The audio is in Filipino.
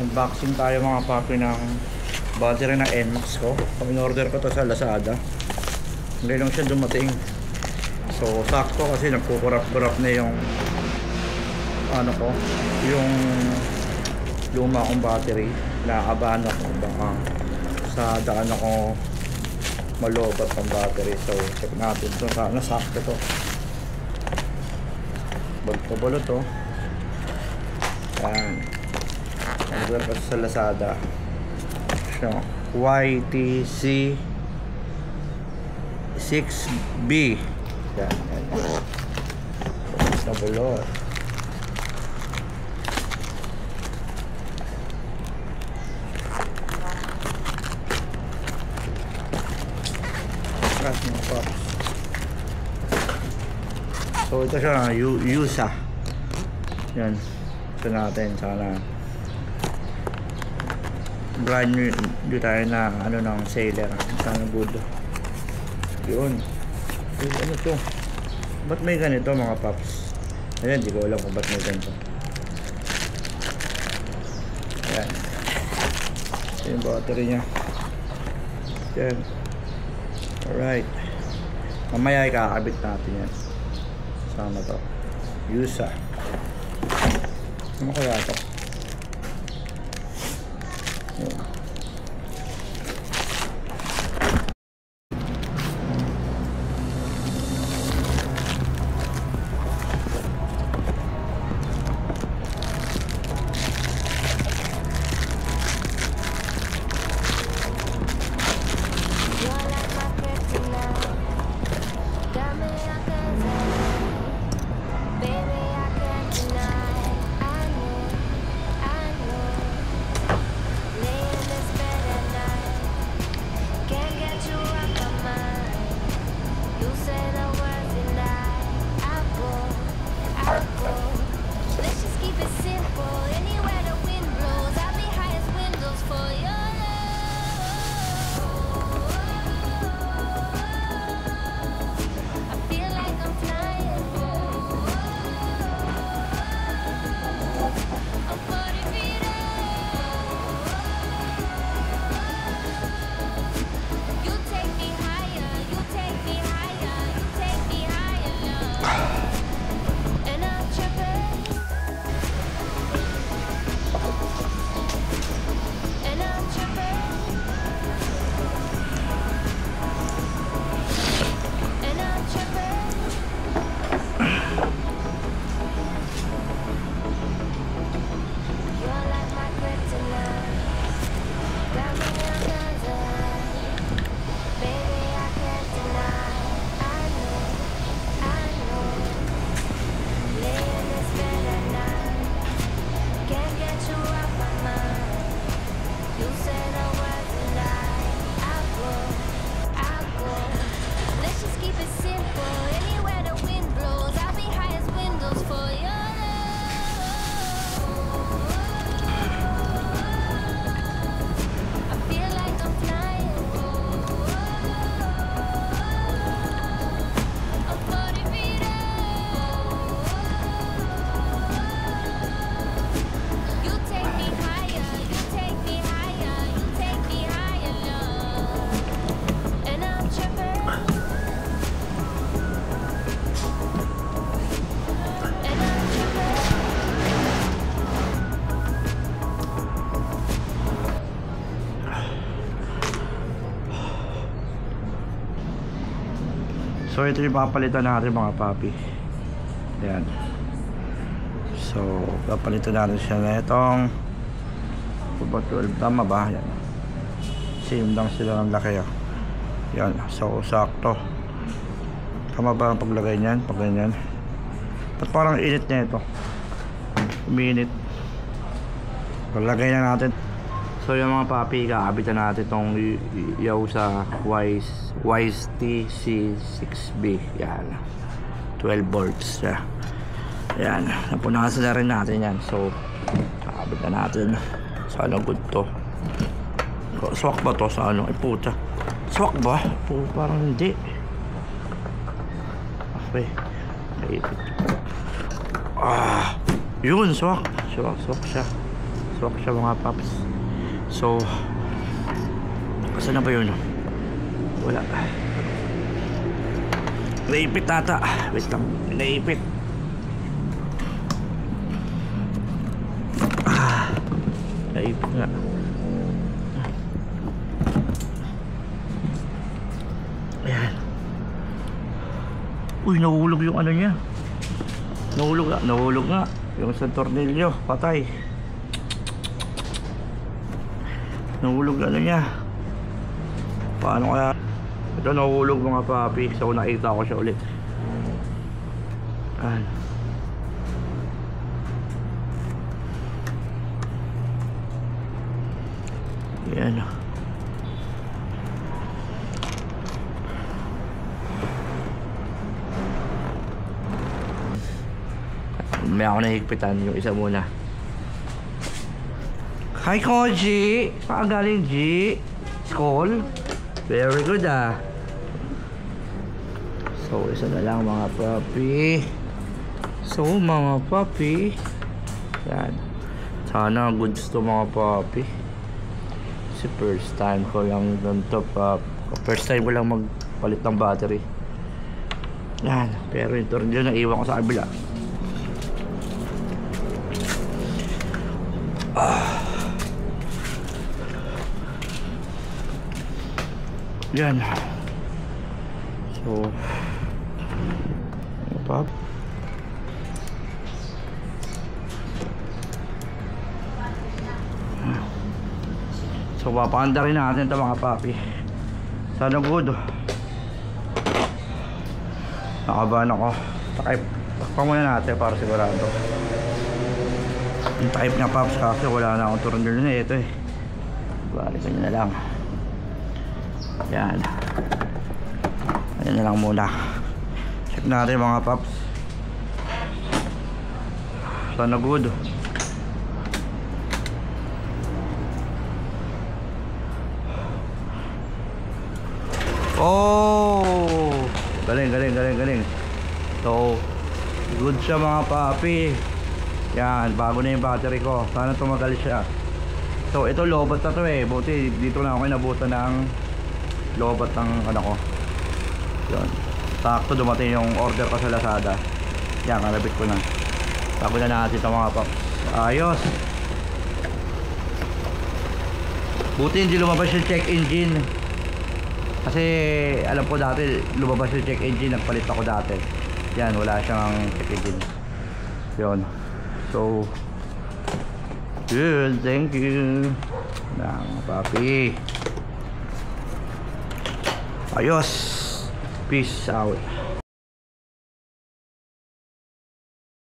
Unboxing tayo mga papi ng battery ng NMAX ko. In-order ko to sa Lazada. Ngayon lang siya dumating. So sakto kasi nagkukurap-kurap na yung ano ko, yung luma kong battery. Nakakabahan ako baka sa daan ako malobat ng battery. So check natin to, sana sakto to. Balot to. Yan, order ko sa Lazada. So YTC 6B. Yan. Sa bulot. So ito siya, USA. Yan. Ito natin sana brand new tayo na ano ng sailor. Sana good. Yun. Ano to? Ba't may ganito mga paps? Ayan, di ko alam kung ba't may ganito. Ayan. Ito yung battery nya. Ayan. Alright. Mamaya ikakabit natin yan. Sama to. USA. Ano kaya to? Ayan. So ito yung papalitan natin mga papi. Ayan. So papalitan natin siya na itong 12, tama ba? Ayan. Same lang sila ng laki. Ayan. So sakto. Tama ba ang paglagay niyan? Pag ganyan. Ba't parang init niya ito? Uminit. Paglagay na natin. So yung mga papi, kaabitan natin itong Yaosa YTC6B. Yan, 12 volts. Yan, napunasan na rin natin yan. So kaabitan natin. Sana good to. Swak ba to sa ano? Ay puta, swak ba? Parang hindi. Okay. Yun, swak siya. So swak siya mga paps. So saan na ba yun? Wala. Naipit ata. Wait lang. Naipit. Naipit nga. Ayan. Uy, nahulog yung ano niya. Nahulog nga. Yung sa tornilyo, patay. Nahulog ano niya. Paano kaya? Ito nahulog mga papi. So nakita ko siya ulit. Ayan. Ayan. May ako nahigpitan yung isa muna. Hi Koji! Saan galing G? School? Very good ah. So isa na lang mga papi. So mga papi, yan. Sana goods to mga papi. Kasi first time ko lang ganito pa. First time ko lang magpalit ng battery. Yan. Pero yung tornilyo na iwan ko sa kabila. Yan. So pop. So papaanda rin natin ito mga papi. Sana good. Nakabahan ako. Takpan muna natin para sigurado. Yung type na pops kasi wala na akong tornilyo na ito eh. Balikan nyo na lang. Yan. Ayan na lang muna. Check natin mga pops. Sana good. Oh! Galing. So, good siya mga papi. Yan, bago na yung battery ko. Sana tumagal siya. So, ito lobat na to eh. Buti, dito na ako inabutan ng lobat ng ano ko. Yan. Sakto dumating yung order pa sa Lazada. Yan, kalabit ko na. Bago na natin ito mga paps. Ayos. Buti hindi lumabas yung check engine. Kasi alam ko dati lumabas yung check engine. Nagpalit ako dati. Yan, wala siyang check engine. Yun. So good, thank you. Nang papi. Ayos. Peace out.